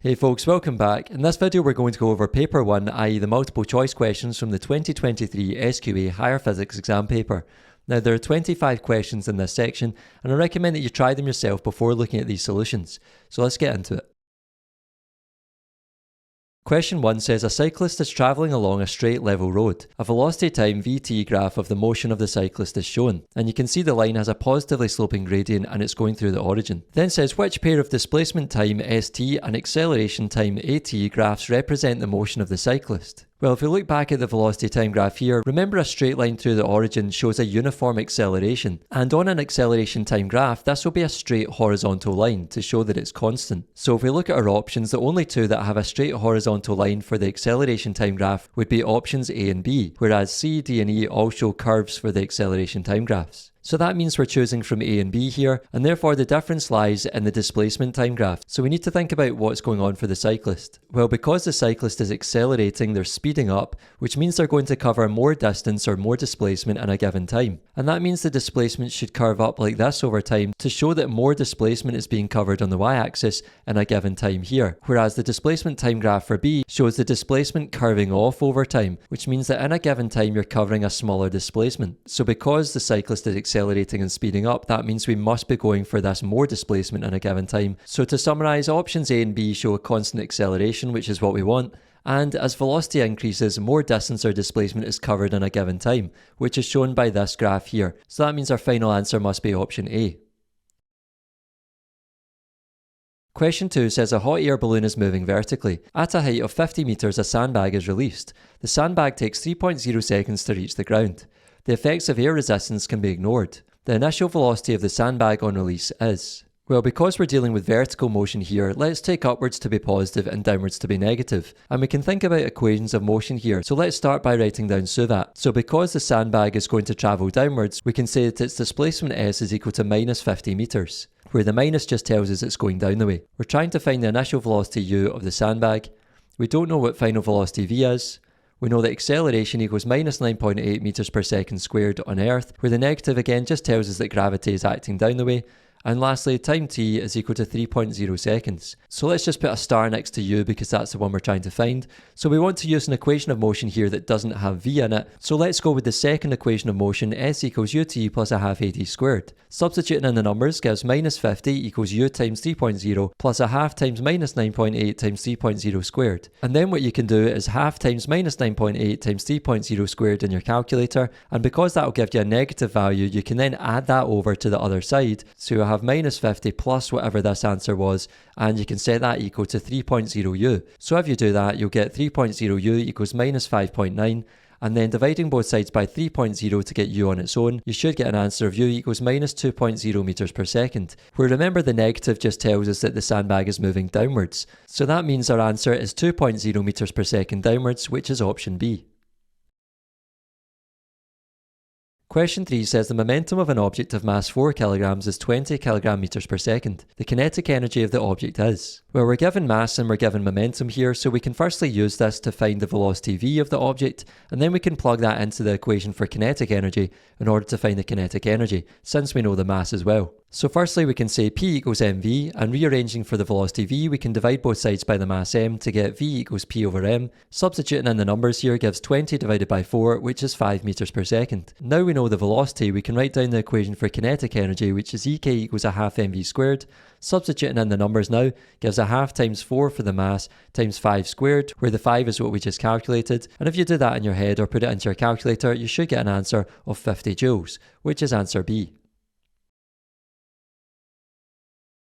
Hey folks, welcome back. In this video we're going to go over paper 1, i.e. the multiple choice questions from the 2023 SQA Higher Physics exam paper. Now there are 25 questions in this section and I recommend that you try them yourself before looking at these solutions. So let's get into it. Question 1 says a cyclist is travelling along a straight level road. A velocity time vt graph of the motion of the cyclist is shown, and you can see the line has a positively sloping gradient and it's going through the origin. Then says which pair of displacement time st and acceleration time at graphs represent the motion of the cyclist? Well, if we look back at the velocity time graph here, remember a straight line through the origin shows a uniform acceleration, and on an acceleration time graph this will be a straight horizontal line to show that it's constant. So if we look at our options, the only two that have a straight horizontal line for the acceleration time graph would be options A and B, whereas C, D and E all show curves for the acceleration time graphs. So that means we're choosing from A and B here, and therefore the difference lies in the displacement time graph. So we need to think about what's going on for the cyclist. Well, because the cyclist is accelerating, they're speeding up, which means they're going to cover more distance or more displacement in a given time. And that means the displacement should curve up like this over time to show that more displacement is being covered on the y-axis in a given time here. Whereas the displacement time graph for B shows the displacement curving off over time, which means that in a given time you're covering a smaller displacement. So because the cyclist is accelerating and speeding up, that means we must be going for this more displacement in a given time. So to summarise, options A and B show a constant acceleration, which is what we want, and as velocity increases, more distance or displacement is covered in a given time, which is shown by this graph here. So that means our final answer must be option A. Question 2 says a hot air balloon is moving vertically. At a height of 50 metres, a sandbag is released. The sandbag takes 3.0 seconds to reach the ground. The effects of air resistance can be ignored. The initial velocity of the sandbag on release is... Well, because we're dealing with vertical motion here, let's take upwards to be positive and downwards to be negative. And we can think about equations of motion here, so let's start by writing down that. So because the sandbag is going to travel downwards, we can say that its displacement s is equal to minus 50 metres, where the minus just tells us it's going down the way. We're trying to find the initial velocity u of the sandbag. We don't know what final velocity v is. We know that acceleration equals minus 9.8 metres per second squared on Earth, where the negative again just tells us that gravity is acting down the way. And lastly, time t is equal to 3.0 seconds. So let's just put a star next to u because that's the one we're trying to find. So we want to use an equation of motion here that doesn't have v in it. So let's go with the second equation of motion, s equals ut plus a half at squared. Substituting in the numbers gives minus 50 equals u times 3.0 plus a half times minus 9.8 times 3.0 squared. And then what you can do is half times minus 9.8 times 3.0 squared in your calculator. And because that will give you a negative value, you can then add that over to the other side. So you'll have minus 50 plus whatever this answer was, and you can set that equal to 3.0u. So if you do that, you'll get 3.0u equals minus 5.9, and then dividing both sides by 3.0 to get u on its own, you should get an answer of u equals minus 2.0 metres per second, where remember the negative just tells us that the sandbag is moving downwards. So that means our answer is 2.0 metres per second downwards, which is option B. Question 3 says the momentum of an object of mass 4 kg is 20 kg per second. The kinetic energy of the object is... Well, we're given mass and we're given momentum here, so we can firstly use this to find the velocity v of the object, and then we can plug that into the equation for kinetic energy in order to find the kinetic energy, since we know the mass as well. So firstly we can say P equals mv, and rearranging for the velocity v, we can divide both sides by the mass m to get v equals p over m. Substituting in the numbers here gives 20 divided by 4, which is 5 metres per second. Now we know the velocity, we can write down the equation for kinetic energy, which is ek equals a half mv squared. Substituting in the numbers now gives a half times 4 for the mass times 5 squared, where the 5 is what we just calculated. And if you do that in your head or put it into your calculator, you should get an answer of 50 joules, which is answer B.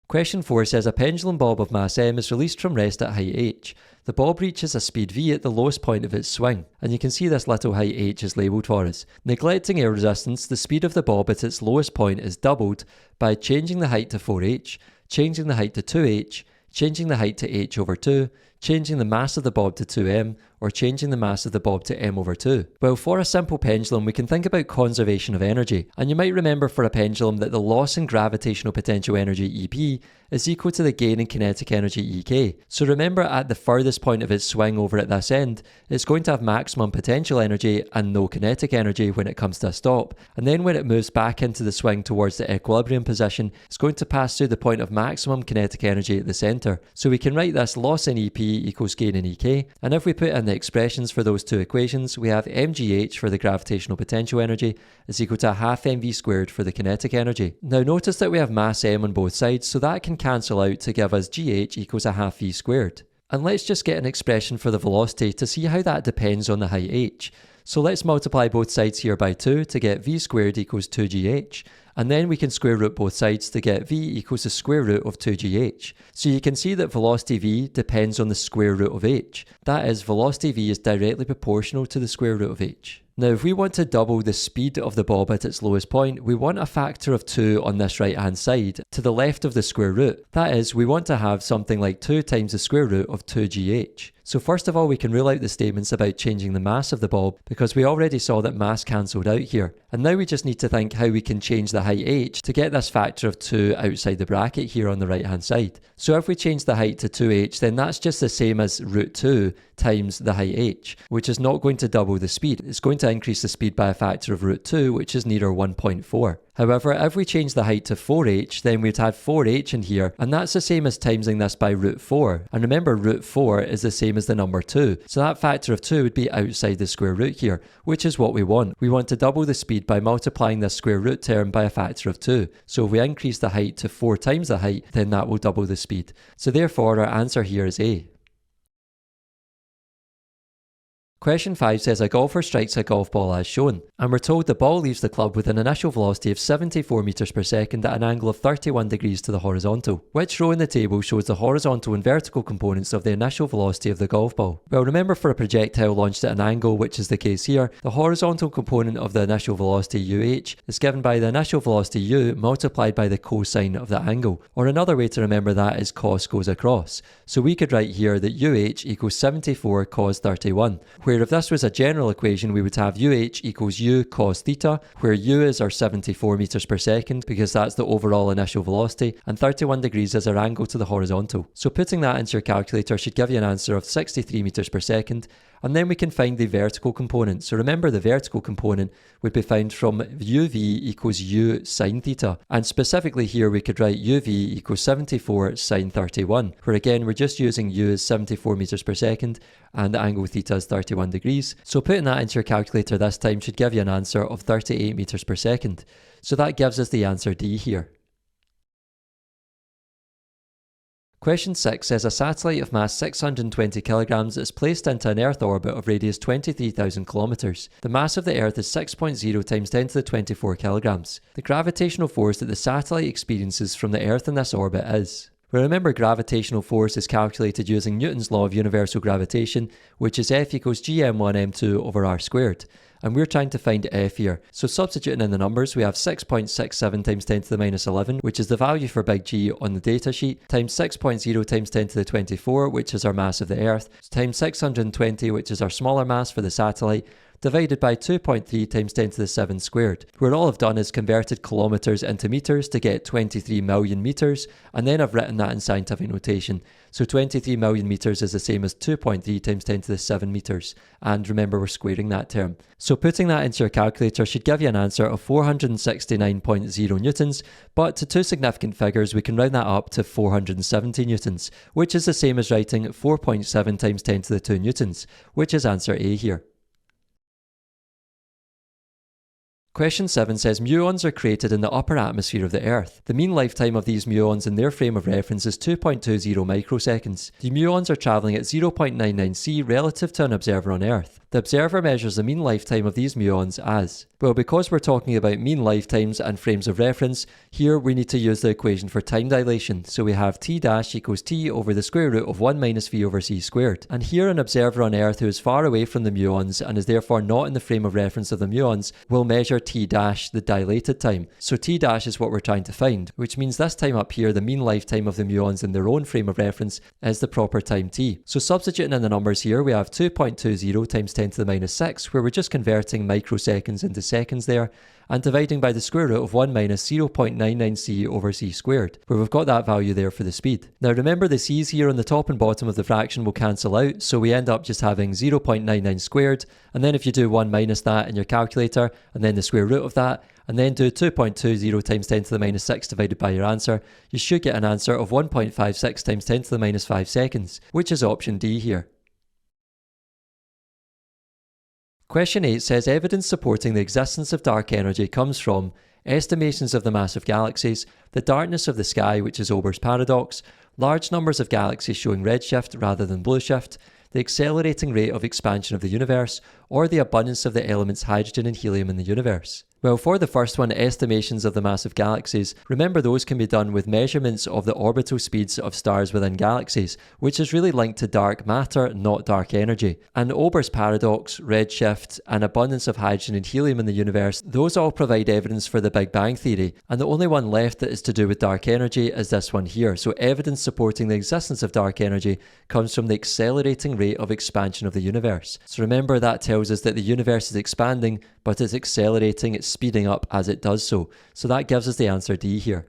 Question 4 says a pendulum bob of mass m is released from rest at height h. The bob reaches a speed v at the lowest point of its swing, and you can see this little height h is labelled for us. Neglecting air resistance, the speed of the bob at its lowest point is doubled by changing the height to 4h, changing the height to 2h, changing the height to h over 2, changing the mass of the bob to 2m, or changing the mass of the bob to m/2? Well, for a simple pendulum, we can think about conservation of energy, and you might remember for a pendulum that the loss in gravitational potential energy EP is equal to the gain in kinetic energy EK. So remember, at the furthest point of its swing over at this end, it's going to have maximum potential energy and no kinetic energy when it comes to a stop, and then when it moves back into the swing towards the equilibrium position, it's going to pass through the point of maximum kinetic energy at the centre. So we can write this loss in EP equals gain in EK, and if we put in the expressions for those two equations, we have mgh for the gravitational potential energy is equal to 1/2 mv squared for the kinetic energy. Now notice that we have mass m on both sides, so that can cancel out to give us gh equals 1/2 v squared. And let's just get an expression for the velocity to see how that depends on the height h. So let's multiply both sides here by 2 to get v squared equals 2gh. And then we can square root both sides to get v equals the square root of 2gh. So you can see that velocity v depends on the square root of h. That is, velocity v is directly proportional to the square root of h. Now, if we want to double the speed of the bob at its lowest point, we want a factor of 2 on this right hand side to the left of the square root. That is, we want to have something like 2 times the square root of 2gh. So first of all, we can rule out the statements about changing the mass of the bob because we already saw that mass cancelled out here. And now we just need to think how we can change the height h to get this factor of 2 outside the bracket here on the right hand side. So if we change the height to 2h, then that's just the same as root 2 times the height h, which is not going to double the speed. It's going to increase the speed by a factor of root 2, which is near 1.4. However, if we change the height to 4h, then we'd have 4h in here, and that's the same as timesing this by root 4. And remember, root 4 is the same as the number 2, so that factor of 2 would be outside the square root here, which is what we want. We want to double the speed by multiplying this square root term by a factor of 2. So if we increase the height to 4 times the height, then that will double the speed. So therefore, our answer here is A. Question 5 says a golfer strikes a golf ball as shown, and we're told the ball leaves the club with an initial velocity of 74 meters per second at an angle of 31 degrees to the horizontal. Which row in the table shows the horizontal and vertical components of the initial velocity of the golf ball? Well, remember, for a projectile launched at an angle, which is the case here, the horizontal component of the initial velocity UH is given by the initial velocity U multiplied by the cosine of the angle. Or another way to remember that is cos goes across. So we could write here that UH equals 74 cos 31. Where if this was a general equation, we would have UH equals U cos theta, where U is our 74 meters per second because that's the overall initial velocity, and 31 degrees is our angle to the horizontal. So putting that into your calculator should give you an answer of 63 meters per second, and then we can find the vertical component. So remember, the vertical component would be found from UV equals U sine theta, and specifically here we could write UV equals 74 sine 31, where again we're just using U as 74 meters per second and the angle theta is 31 degrees. So putting that into your calculator this time should give you an answer of 38 meters per second. So that gives us the answer D here. Question 6 says a satellite of mass 620 kilograms is placed into an Earth orbit of radius 23,000 kilometers. The mass of the Earth is 6.0 times 10 to the 24 kilograms. The gravitational force that the satellite experiences from the Earth in this orbit is... Well, remember, gravitational force is calculated using Newton's law of universal gravitation, which is F equals gm1m2 over r squared. And we're trying to find F here. So substituting in the numbers, we have 6.67 times 10 to the minus 11, which is the value for big G on the datasheet, times 6.0 times 10 to the 24, which is our mass of the Earth, times 620, which is our smaller mass for the satellite, divided by 2.3 times 10 to the 7 squared, where all I've done is converted kilometres into metres to get 23 million metres, and then I've written that in scientific notation. So 23 million metres is the same as 2.3 times 10 to the 7 metres, and remember, we're squaring that term. So putting that into your calculator should give you an answer of 469.0 newtons, but to two significant figures we can round that up to 470 newtons, which is the same as writing 4.7 times 10 to the 2 newtons, which is answer A here. Question 7 says muons are created in the upper atmosphere of the Earth. The mean lifetime of these muons in their frame of reference is 2.20 microseconds. The muons are travelling at 0.99 c relative to an observer on Earth. The observer measures the mean lifetime of these muons as, well, because we're talking about mean lifetimes and frames of reference, here we need to use the equation for time dilation. So we have t dash equals t over the square root of 1 minus v over c squared. And here an observer on Earth who is far away from the muons and is therefore not in the frame of reference of the muons will measure t dash, the dilated time. So t dash is what we're trying to find, which means this time up here, the mean lifetime of the muons in their own frame of reference is the proper time t. So substituting in the numbers here, we have 2.20 times 10 to the minus 6, where we're just converting microseconds into seconds there, and dividing by the square root of 1 minus 0.99c over c squared, where we've got that value there for the speed. Now remember, the c's here on the top and bottom of the fraction will cancel out, so we end up just having 0.99 squared, and then if you do 1 minus that in your calculator, and then the square root of that, and then do 2.20 times 10 to the minus 6 divided by your answer, you should get an answer of 1.56 times 10 to the minus 5 seconds, which is option D here. Question 8 says evidence supporting the existence of dark energy comes from estimations of the mass of galaxies, the darkness of the sky, which is Ober's paradox, large numbers of galaxies showing redshift rather than blueshift, the accelerating rate of expansion of the universe, or the abundance of the elements hydrogen and helium in the universe. Well, for the first one, estimations of the mass of galaxies, remember those can be done with measurements of the orbital speeds of stars within galaxies, which is really linked to dark matter, not dark energy. And Ober's paradox, redshift, and abundance of hydrogen and helium in the universe, those all provide evidence for the Big Bang theory. And the only one left that is to do with dark energy is this one here. So evidence supporting the existence of dark energy comes from the accelerating rate of expansion of the universe. So remember, that tells us that the universe is expanding, but it's accelerating, it's speeding up as it does so. So that gives us the answer D here.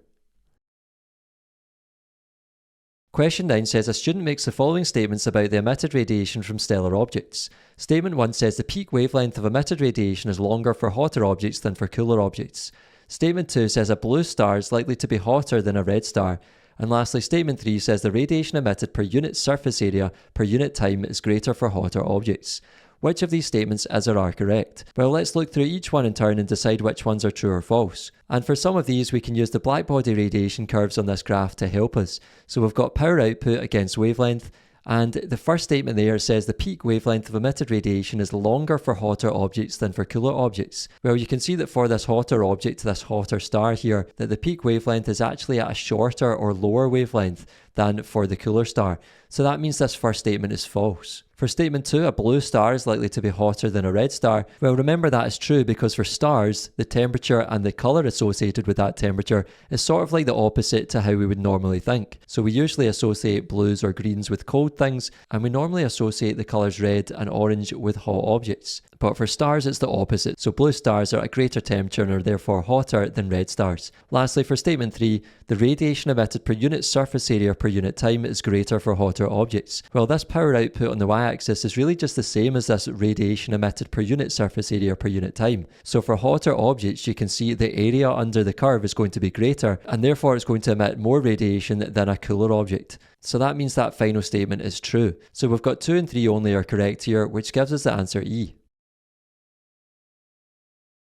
Question 9 says a student makes the following statements about the emitted radiation from stellar objects. Statement 1 says the peak wavelength of emitted radiation is longer for hotter objects than for cooler objects. Statement 2 says a blue star is likely to be hotter than a red star. And lastly, statement 3 says the radiation emitted per unit surface area per unit time is greater for hotter objects. Which of these statements is or are correct? Well, let's look through each one in turn and decide which ones are true or false. And for some of these, we can use the blackbody radiation curves on this graph to help us. So we've got power output against wavelength, and the first statement there says the peak wavelength of emitted radiation is longer for hotter objects than for cooler objects. Well, you can see that for this hotter object, this hotter star here, that the peak wavelength is actually at a shorter or lower wavelength than for the cooler star. So that means this first statement is false. For statement 2, a blue star is likely to be hotter than a red star. Well, remember that is true because for stars, the temperature and the colour associated with that temperature is sort of like the opposite to how we would normally think. So we usually associate blues or greens with cold things, and we normally associate the colours red and orange with hot objects. But for stars, it's the opposite. So blue stars are at a greater temperature and are therefore hotter than red stars. Lastly, for statement 3, the radiation emitted per unit surface area per unit time is greater for hotter objects. Well, this power output on the y-axis is really just the same as this radiation emitted per unit surface area per unit time. So for hotter objects, you can see the area under the curve is going to be greater, and therefore it's going to emit more radiation than a cooler object. So that means that final statement is true. So we've got 2 and 3 only are correct here, which gives us the answer E.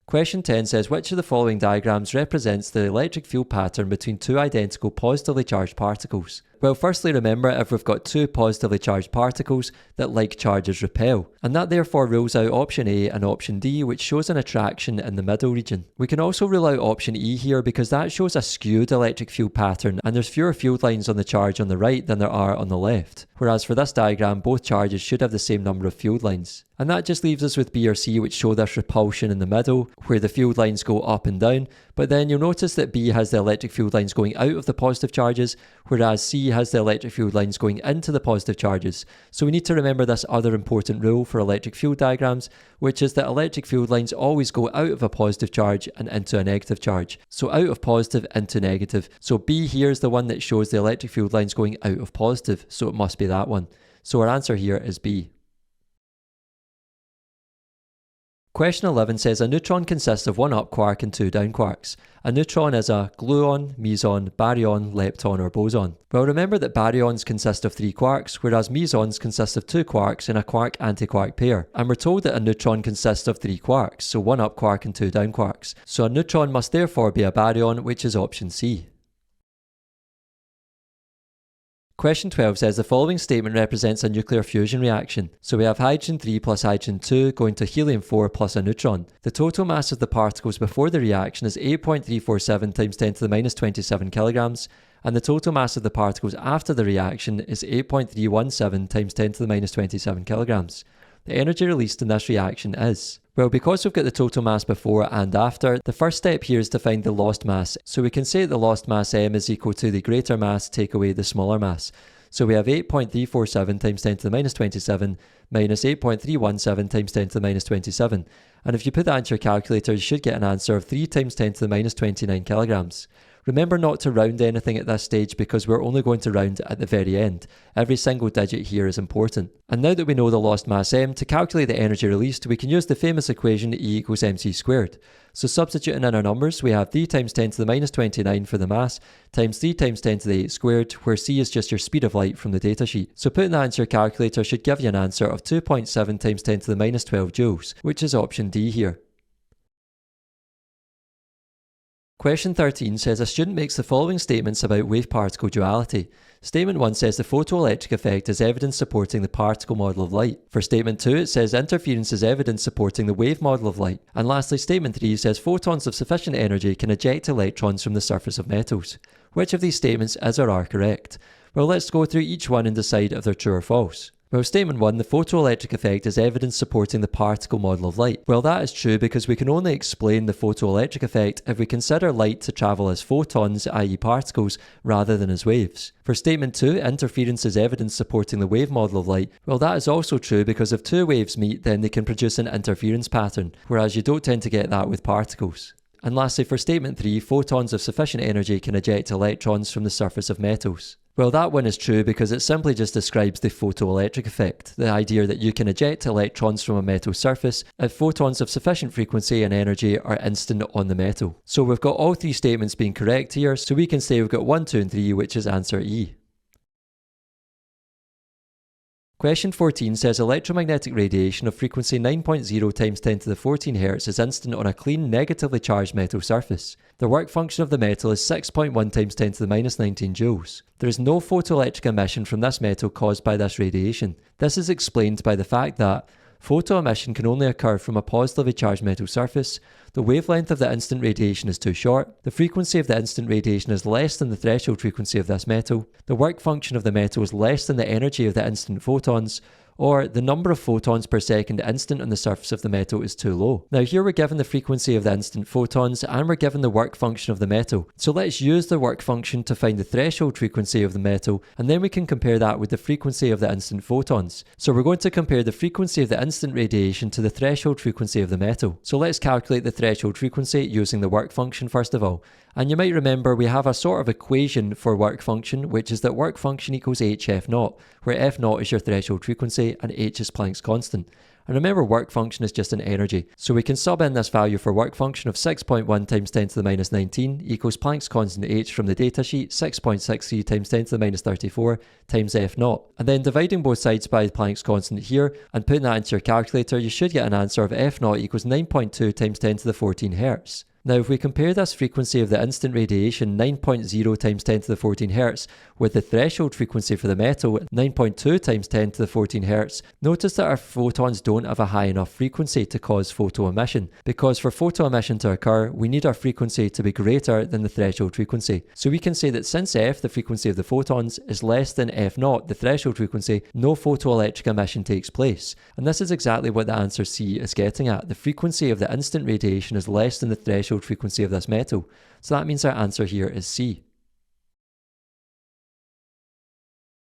Question 10 says, which of the following diagrams represents the electric field pattern between two identical positively charged particles? Well, firstly, remember if we've got two positively charged particles that like charges repel, and that therefore rules out option A and option D, which shows an attraction in the middle region. We can also rule out option E here because that shows a skewed electric field pattern, and there's fewer field lines on the charge on the right than there are on the left. Whereas for this diagram, both charges should have the same number of field lines. And that just leaves us with B or C, which show this repulsion in the middle, where the field lines go up and down, but then you'll notice that B has the electric field lines going out of the positive charges, whereas C has the electric field lines going into the positive charges. So we need to remember this other important rule for electric field diagrams, which is that electric field lines always go out of a positive charge and into a negative charge. So out of positive into negative. So B here is the one that shows the electric field lines going out of positive, so it must be that one. So our answer here is B. Question 11 says a neutron consists of one up quark and two down quarks. A neutron is a gluon, meson, baryon, lepton or boson. Well, remember that baryons consist of 3 quarks, whereas mesons consist of 2 quarks in a quark-antiquark pair. And we're told that a neutron consists of 3 quarks, so 1 up quark and 2 down quarks. So a neutron must therefore be a baryon, which is option C. Question 12 says the following statement represents a nuclear fusion reaction. So we have hydrogen 3 plus hydrogen 2 going to helium 4 plus a neutron. The total mass of the particles before the reaction is 8.347 times 10 to the minus 27 kilograms, and the total mass of the particles after the reaction is 8.317 times 10 to the minus 27 kilograms. The energy released in this reaction is... Well, because we've got the total mass before and after, the first step here is to find the lost mass. So we can say that the lost mass m is equal to the greater mass take away the smaller mass. So we have 8.347 times 10 to the minus 27 minus 8.317 times 10 to the minus 27. And if you put that into your calculator, you should get an answer of 3 times 10 to the minus 29 kilograms. Remember not to round anything at this stage because we're only going to round at the very end. Every single digit here is important. And now that we know the lost mass m, to calculate the energy released, we can use the famous equation E equals mc squared. So substituting in our numbers, we have 3 times 10 to the minus 29 for the mass, times 3 times 10 to the 8 squared, where c is just your speed of light from the datasheet. So putting that into your calculator should give you an answer of 2.7 times 10 to the minus 12 joules, which is option D here. Question 13 says a student makes the following statements about wave-particle duality. Statement 1 says the photoelectric effect is evidence supporting the particle model of light. For statement 2, it says interference is evidence supporting the wave model of light. And lastly, statement 3 says photons of sufficient energy can eject electrons from the surface of metals. Which of these statements is or are correct? Well, let's go through each one and decide if they're true or false. Well, statement 1, the photoelectric effect is evidence supporting the particle model of light. Well, that is true because we can only explain the photoelectric effect if we consider light to travel as photons, i.e. particles, rather than as waves. For statement 2, interference is evidence supporting the wave model of light. Well, that is also true because if two waves meet, then they can produce an interference pattern, whereas you don't tend to get that with particles. And lastly, for statement 3, photons of sufficient energy can eject electrons from the surface of metals. Well, that one is true because it simply just describes the photoelectric effect, the idea that you can eject electrons from a metal surface if photons of sufficient frequency and energy are instant on the metal. So we've got all three statements being correct here, so we can say we've got 1, 2 and 3, which is answer E. Question 14 says electromagnetic radiation of frequency 9.0 times 10 to the 14 Hz is instant on a clean, negatively charged metal surface. The work function of the metal is 6.1 times 10 to the minus 19 joules. There is no photoelectric emission from this metal caused by this radiation. This is explained by the fact that photoemission can only occur from a positively charged metal surface, the wavelength of the instant radiation is too short, the frequency of the instant radiation is less than the threshold frequency of this metal, the work function of the metal is less than the energy of the instant photons, or the number of photons per second instant on the surface of the metal is too low. Now here we're given the frequency of the instant photons and we're given the work function of the metal. So let's use the work function to find the threshold frequency of the metal, and then we can compare that with the frequency of the instant photons. So we're going to compare the frequency of the instant radiation to the threshold frequency of the metal. So let's calculate the threshold frequency using the work function first of all. And you might remember we have a sort of equation for work function, which is that work function equals hf0, where f0 is your threshold frequency and h is Planck's constant. And remember, work function is just an energy. So we can sub in this value for work function of 6.1 times 10 to the minus 19 equals Planck's constant h from the datasheet, 6.63 times 10 to the minus 34 times f0. And then dividing both sides by Planck's constant here and putting that into your calculator, you should get an answer of f0 equals 9.2 times 10 to the 14 Hz. Now if we compare this frequency of the instant radiation 9.0 times 10 to the 14 Hz with the threshold frequency for the metal 9.2 times 10 to the 14 Hz, notice that our photons don't have a high enough frequency to cause photoemission, because for photoemission to occur we need our frequency to be greater than the threshold frequency. So we can say that since f, the frequency of the photons, is less than f0, the threshold frequency, no photoelectric emission takes place. And this is exactly what the answer C is getting at. The frequency of the instant radiation is less than the threshold frequency of this metal. So that means our answer here is C.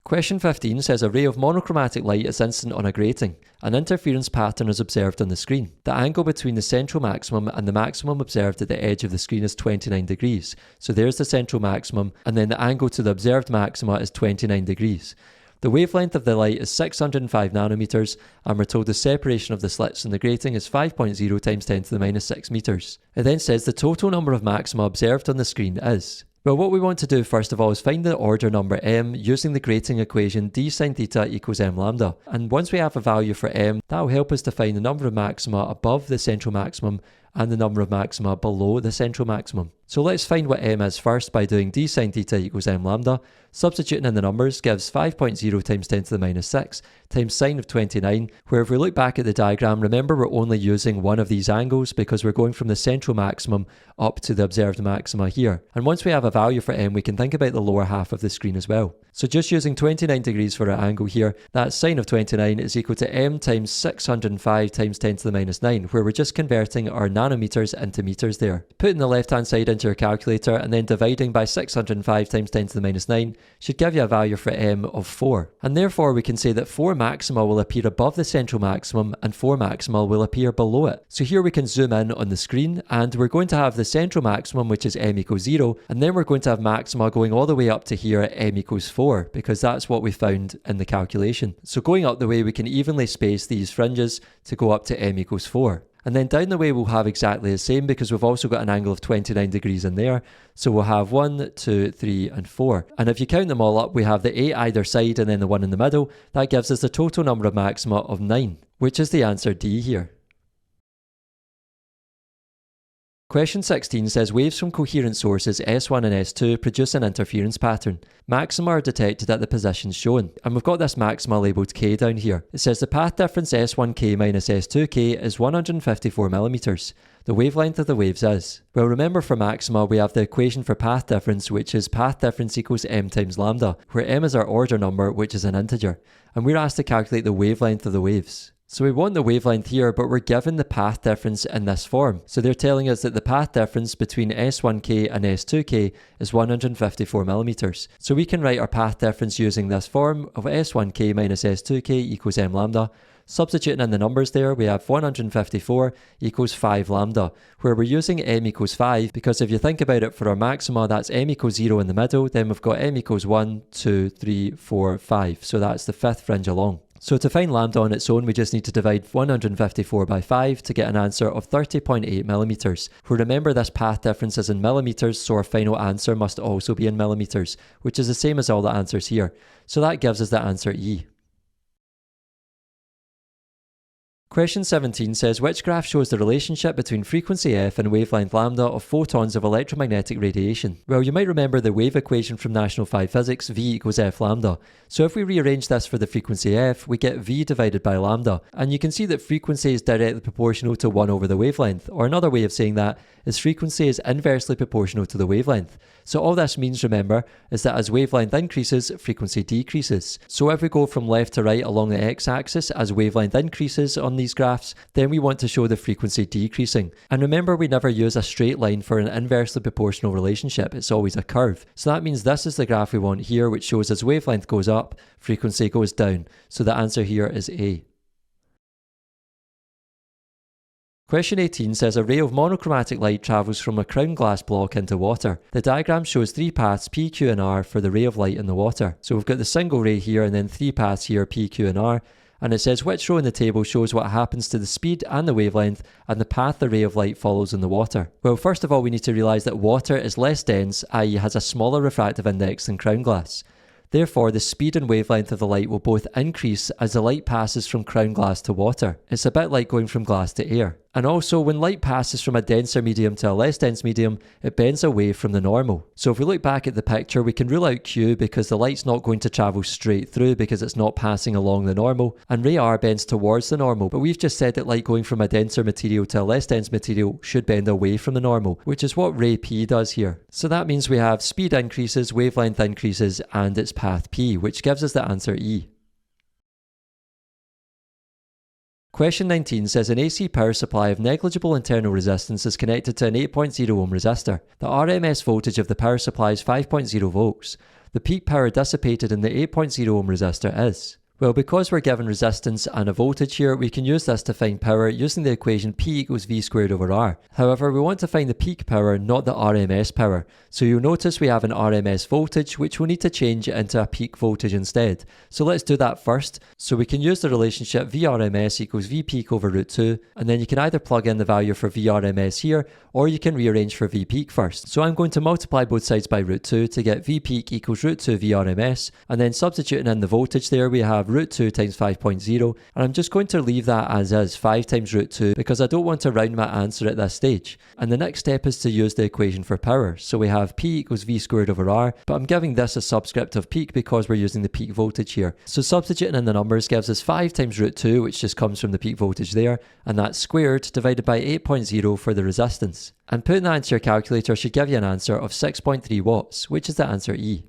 Question 15 says a ray of monochromatic light is instant on a grating. An interference pattern is observed on the screen. The angle between the central maximum and the maximum observed at the edge of the screen is 29 degrees. So there's the central maximum, and then the angle to the observed maxima is 29 degrees. The wavelength of the light is 605 nanometers, and we're told the separation of the slits in the grating is 5.0 times 10 to the minus 6 meters. It then says the total number of maxima observed on the screen is... Well, what we want to do first of all is find the order number m using the grating equation d sine theta equals m lambda. And once we have a value for m, that will help us to find the number of maxima above the central maximum and the number of maxima below the central maximum. So let's find what m is first by doing d sine theta equals m lambda. Substituting in the numbers gives 5.0 times 10 to the minus 6 times sine of 29, where if we look back at the diagram, remember we're only using one of these angles because we're going from the central maximum up to the observed maxima here. And once we have a value for m, we can think about the lower half of the screen as well. So just using 29 degrees for our angle here, that sine of 29 is equal to m times 605 times 10 to the minus 9, where we're just converting our nanometers into meters there. Putting the left hand side into your calculator and then dividing by 605 times 10 to the minus 9 should give you a value for m of 4. And therefore we can say that 4 maxima will appear above the central maximum and 4 maxima will appear below it. So here we can zoom in on the screen and we're going to have the central maximum, which is m equals 0, and then we're going to have maxima going all the way up to here at m equals 4, because that's what we found in the calculation. So going up the way, we can evenly space these fringes to go up to m equals 4. And then down the way we'll have exactly the same because we've also got an angle of 29 degrees in there. So we'll have 1, 2, 3 and 4. And if you count them all up, we have the 8 either side and then the 1 in the middle. That gives us the total number of maxima of 9, which is the answer D here. Question 16 says waves from coherent sources S1 and S2 produce an interference pattern. Maxima are detected at the positions shown, and we've got this maxima labelled K down here. It says the path difference S1K minus S2K is 154 millimeters. The wavelength of the waves is. Well, remember for maxima we have the equation for path difference, which is path difference equals m times lambda, where m is our order number, which is an integer, and we're asked to calculate the wavelength of the waves. So we want the wavelength here, but we're given the path difference in this form. So they're telling us that the path difference between S1K and S2K is 154 millimeters. So we can write our path difference using this form of S1K minus S2K equals m lambda. Substituting in the numbers there, we have 154 equals 5 lambda, where we're using m equals 5 because if you think about it, for our maxima, that's m equals 0 in the middle, then we've got m equals 1, 2, 3, 4, 5. So that's the fifth fringe along. So to find lambda on its own, we just need to divide 154 by 5 to get an answer of 30.8 millimeters. Where remember this path difference is in millimeters, so our final answer must also be in millimeters, which is the same as all the answers here. So that gives us the answer E. Question 17 says which graph shows the relationship between frequency f and wavelength lambda of photons of electromagnetic radiation? Well, you might remember the wave equation from National 5 Physics, v equals f lambda. So if we rearrange this for the frequency f, we get v divided by lambda. And you can see that frequency is directly proportional to 1 over the wavelength, or another way of saying that is frequency is inversely proportional to the wavelength. So all this means, remember, is that as wavelength increases, frequency decreases. So if we go from left to right along the x-axis as wavelength increases on these graphs, then we want to show the frequency decreasing. And remember, we never use a straight line for an inversely proportional relationship, it's always a curve. So that means this is the graph we want here, which shows as wavelength goes up, frequency goes down. So the answer here is A. Question 18 says a ray of monochromatic light travels from a crown glass block into water. The diagram shows 3 paths P, Q and R for the ray of light in the water. So we've got the single ray here and then 3 paths here P, Q and R. And it says which row in the table shows what happens to the speed and the wavelength and the path the ray of light follows in the water. Well, first of all, we need to realise that water is less dense, i.e. has a smaller refractive index than crown glass. Therefore, the speed and wavelength of the light will both increase as the light passes from crown glass to water. It's a bit like going from glass to air. And also, when light passes from a denser medium to a less dense medium, it bends away from the normal. So if we look back at the picture, we can rule out Q because the light's not going to travel straight through because it's not passing along the normal, and ray R bends towards the normal. But we've just said that light going from a denser material to a less dense material should bend away from the normal, which is what ray P does here. So that means we have speed increases, wavelength increases, and its path P, which gives us the answer E. Question 19 says an AC power supply of negligible internal resistance is connected to an 8.0 ohm resistor. The RMS voltage of the power supply is 5.0 volts. The peak power dissipated in the 8.0 ohm resistor is. Well, because we're given resistance and a voltage here, we can use this to find power using the equation P equals V squared over R. However, we want to find the peak power, not the RMS power. So you'll notice we have an RMS voltage, which we'll need to change into a peak voltage instead. So let's do that first. So we can use the relationship VRMS equals V peak over root 2, and then you can either plug in the value for VRMS here, or you can rearrange for V peak first. So I'm going to multiply both sides by root 2 to get V peak equals root 2 VRMS, and then substituting in the voltage there, we have have root 2 times 5.0, and I'm just going to leave that as is, 5 times root 2, because I don't want to round my answer at this stage. And the next step is to use the equation for power. So we have P equals V squared over R, but I'm giving this a subscript of peak because we're using the peak voltage here. So substituting in the numbers gives us 5 times root 2, which just comes from the peak voltage there, and that's squared divided by 8.0 for the resistance. And putting that into your calculator should give you an answer of 6.3 watts, which is the answer E.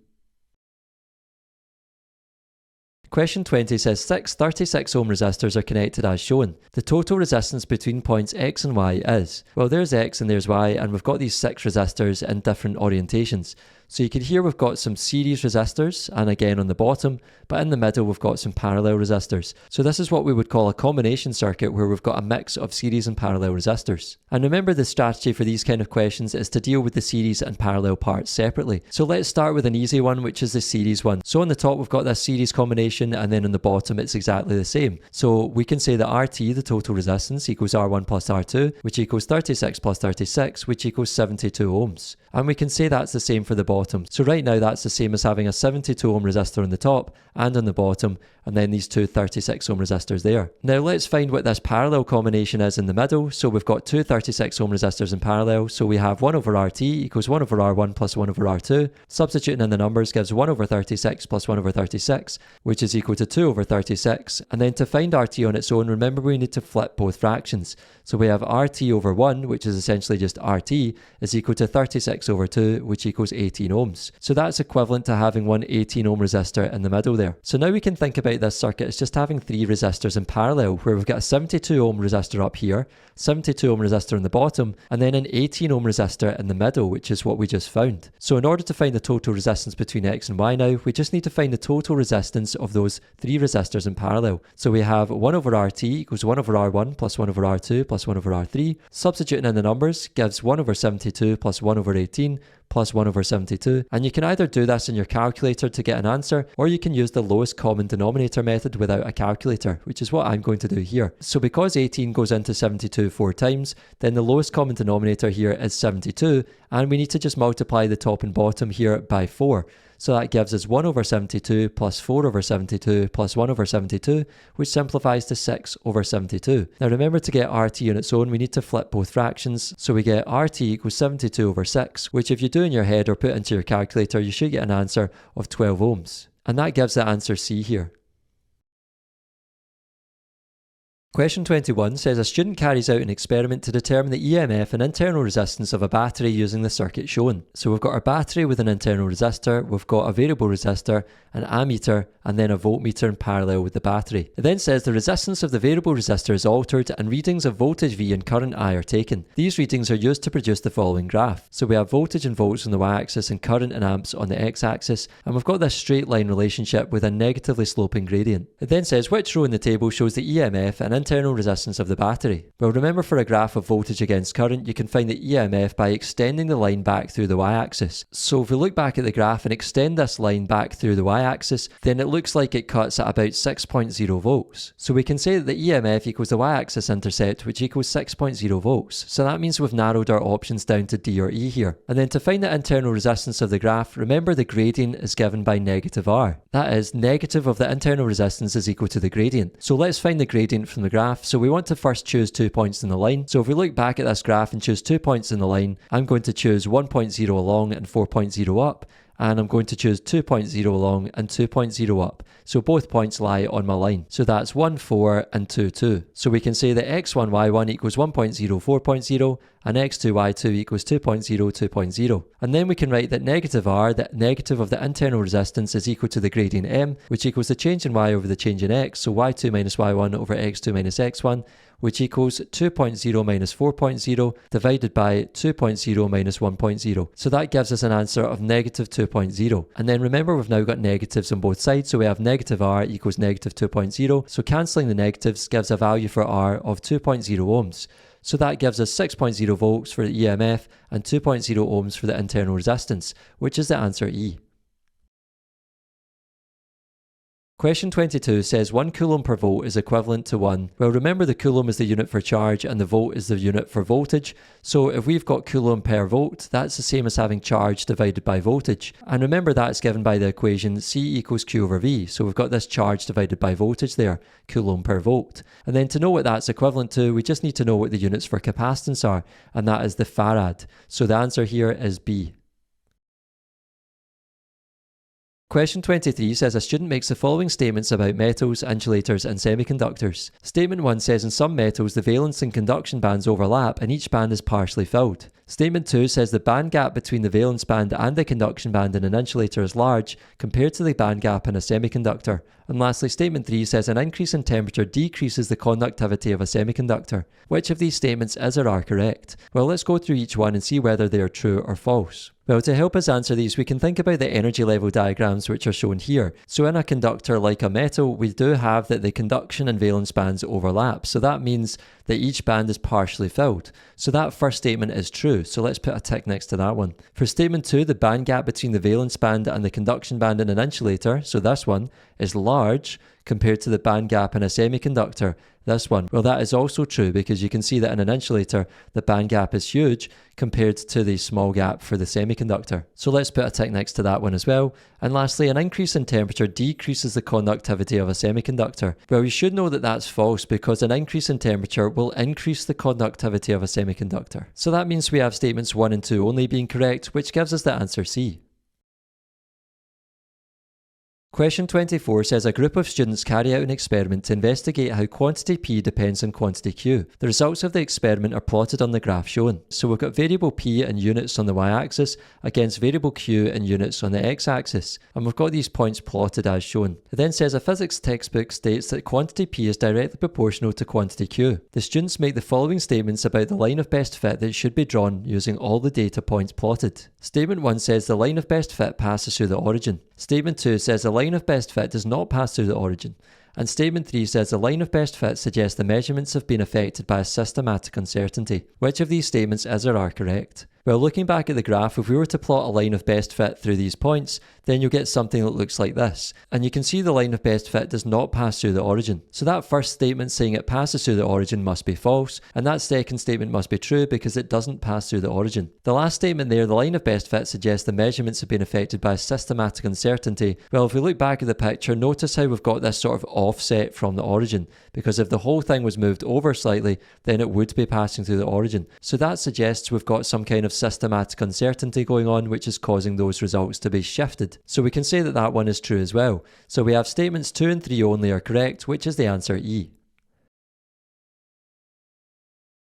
Question 20 says 6 36 ohm resistors are connected as shown. The total resistance between points X and Y is, well, there's X and there's Y, and we've got these 6 resistors in different orientations. So you can hear we've got some series resistors, and again on the bottom, but in the middle we've got some parallel resistors. So this is what we would call a combination circuit, where we've got a mix of series and parallel resistors. And remember, the strategy for these kind of questions is to deal with the series and parallel parts separately. So let's start with an easy one, which is the series one. So on the top we've got this series combination, and then on the bottom it's exactly the same. So we can say that RT, the total resistance, equals R1 plus R2, which equals 36 plus 36, which equals 72 ohms. And we can say that's the same for the bottom. So right now that's the same as having a 72 ohm resistor on the top and on the bottom, and then these two 36 ohm resistors there. Now let's find what this parallel combination is in the middle. So we've got two 36 ohm resistors in parallel. So we have 1 over RT equals 1 over R1 plus 1 over R2. Substituting in the numbers gives 1 over 36 plus 1 over 36, which is equal to 2 over 36. And then to find RT on its own, remember we need to flip both fractions. So we have RT over 1, which is essentially just RT, is equal to 36 over 2, which equals 18 ohms. So that's equivalent to having one 18 ohm resistor in the middle there. So now we can think about this circuit as just having 3 resistors in parallel, where we've got a 72 ohm resistor up here, 72 ohm resistor on the bottom, and then an 18 ohm resistor in the middle, which is what we just found. So in order to find the total resistance between X and Y now, we just need to find the total resistance of those 3 resistors in parallel. So we have 1 over RT equals 1 over R1 plus 1 over R2 plus 1 over R3. Substituting in the numbers gives 1 over 72 plus 1 over 18 plus 1 over 72, and you can either do this in your calculator to get an answer, or you can use the lowest common denominator method without a calculator, which is what I'm going to do here. So because 18 goes into 72 4 times, then the lowest common denominator here is 72, and we need to just multiply the top and bottom here by 4. So that gives us 1 over 72 plus 4 over 72 plus 1 over 72, which simplifies to 6 over 72. Now remember, to get RT on its own, we need to flip both fractions. So we get RT equals 72 over 6, which if you do in your head or put into your calculator, you should get an answer of 12 ohms. And that gives the answer C here. Question 21 says a student carries out an experiment to determine the EMF and internal resistance of a battery using the circuit shown. So we've got our battery with an internal resistor, we've got a variable resistor, an ammeter, and then a voltmeter in parallel with the battery. It then says the resistance of the variable resistor is altered and readings of voltage V and current I are taken. These readings are used to produce the following graph. So we have voltage in volts on the y-axis and current in amps on the x-axis, and we've got this straight line relationship with a negatively sloping gradient. It then says which row in the table shows the EMF and internal resistance of the battery. Well, remember, for a graph of voltage against current, you can find the EMF by extending the line back through the y-axis. So if we look back at the graph and extend this line back through the y-axis, then it looks like it cuts at about 6.0 volts. So we can say that the EMF equals the y-axis intercept, which equals 6.0 volts. So that means we've narrowed our options down to D or E here. And then to find the internal resistance of the graph, remember the gradient is given by negative R. That is, negative of the internal resistance is equal to the gradient. So let's find the gradient from the graph. So we want to first choose 2 points in the line. So if we look back at this graph and choose 2 points in the line, I'm going to choose 1.0 along and 4.0 up. And I'm going to choose 2.0 along and 2.0 up. So both points lie on my line. So that's 1, 4 and 2, 2. So we can say that x1, y1 equals 1.0, 4.0 and x2, y2 equals 2.0, 2.0. And then we can write that negative R, the negative of the internal resistance, is equal to the gradient m, which equals the change in y over the change in x. So y2 minus y1 over x2 minus x1, which equals 2.0 minus 4.0 divided by 2.0 minus 1.0. So that gives us an answer of negative 2.0. And then remember, we've now got negatives on both sides, so we have negative R equals negative 2.0. So cancelling the negatives gives a value for R of 2.0 ohms. So that gives us 6.0 volts for the EMF and 2.0 ohms for the internal resistance, which is the answer E. Question 22 says 1 coulomb per volt is equivalent to 1. Well, remember the coulomb is the unit for charge and the volt is the unit for voltage. So if we've got coulomb per volt, that's the same as having charge divided by voltage. And remember that's given by the equation C equals Q over V. So we've got this charge divided by voltage there, coulomb per volt. And then to know what that's equivalent to, we just need to know what the units for capacitance are, and that is the farad. So the answer here is B. Question 23 says a student makes the following statements about metals, insulators and semiconductors. Statement 1 says in some metals the valence and conduction bands overlap and each band is partially filled. Statement 2 says the band gap between the valence band and the conduction band in an insulator is large compared to the band gap in a semiconductor. And lastly, statement 3 says an increase in temperature decreases the conductivity of a semiconductor. Which of these statements is or are correct? Well, let's go through each one and see whether they are true or false. Well, to help us answer these, we can think about the energy level diagrams which are shown here. So in a conductor like a metal, we do have that the conduction and valence bands overlap. So that means that each band is partially filled. So that first statement is true. So let's put a tick next to that one. For statement 2, the band gap between the valence band and the conduction band in an insulator, so this one, is large compared to the band gap in a semiconductor, this one. Well, that is also true because you can see that in an insulator, the band gap is huge compared to the small gap for the semiconductor. So let's put a tick next to that one as well. And lastly, an increase in temperature decreases the conductivity of a semiconductor. Well, you should know that that's false because an increase in temperature will increase the conductivity of a semiconductor. So that means we have statements 1 and 2 only being correct, which gives us the answer C. Question 24 says a group of students carry out an experiment to investigate how quantity P depends on quantity Q. The results of the experiment are plotted on the graph shown. So we've got variable P in units on the y-axis against variable Q in units on the x-axis. And we've got these points plotted as shown. It then says a physics textbook states that quantity P is directly proportional to quantity Q. The students make the following statements about the line of best fit that should be drawn using all the data points plotted. Statement 1 says the line of best fit passes through the origin. Statement 2 says the line of best fit does not pass through the origin. And statement 3 says the line of best fit suggests the measurements have been affected by a systematic uncertainty. Which of these statements is or are correct? Well, looking back at the graph, if we were to plot a line of best fit through these points, then you'll get something that looks like this. And you can see the line of best fit does not pass through the origin. So that first statement saying it passes through the origin must be false, and that second statement must be true because it doesn't pass through the origin. The last statement there, the line of best fit suggests the measurements have been affected by a systematic uncertainty. Well, if we look back at the picture, notice how we've got this sort of offset from the origin, because if the whole thing was moved over slightly, then it would be passing through the origin. So that suggests we've got some kind of systematic uncertainty going on, which is causing those results to be shifted. So we can say that that one is true as well. So we have statements 2 and 3 only are correct, which is the answer E.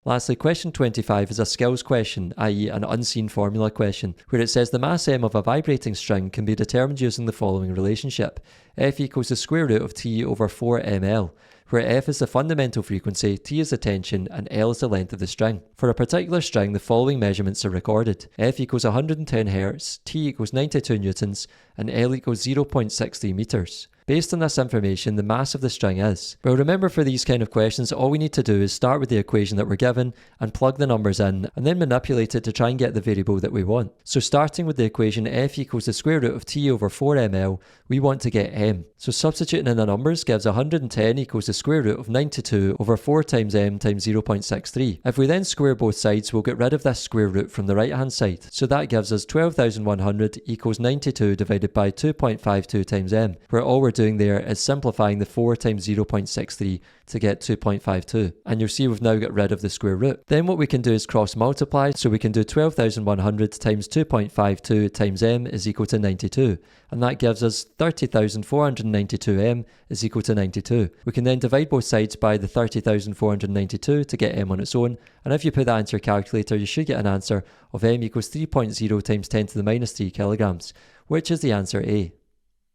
Lastly, question 25 is a skills question, i.e. an unseen formula question, where it says the mass m of a vibrating string can be determined using the following relationship. F equals the square root of T over 4 ml, where F is the fundamental frequency, T is the tension, and L is the length of the string. For a particular string, the following measurements are recorded. F equals 110 Hz, T equals 92 newtons, and L equals 0.63 meters. Based on this information, the mass of the string is. Well, remember for these kind of questions, all we need to do is start with the equation that we're given and plug the numbers in, and then manipulate it to try and get the variable that we want. So starting with the equation F equals the square root of T over 4 ml, we want to get m. So substituting in the numbers gives 110 equals the square root of 92 over 4 times m times 0.63. If we then square both sides, we'll get rid of this square root from the right hand side. So that gives us 12,100 equals 92 divided by 2.52 times m, where all we're doing there is simplifying the 4 times 0.63 to get 2.52. And you'll see we've now got rid of the square root. Then what we can do is cross multiply, so we can do 12,100 times 2.52 times m is equal to 92. And that gives us 30,492 m is equal to 92. We can then divide both sides by the 30,492 to get m on its own. And if you put that into your calculator, you should get an answer of m equals 3.0 times 10 to the minus 3 kilograms, which is the answer A.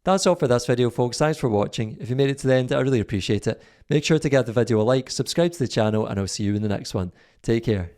That's all for this video, folks. Thanks for watching. If you made it to the end, I really appreciate it. Make sure to give the video a like, subscribe to the channel, and I'll see you in the next one. Take care.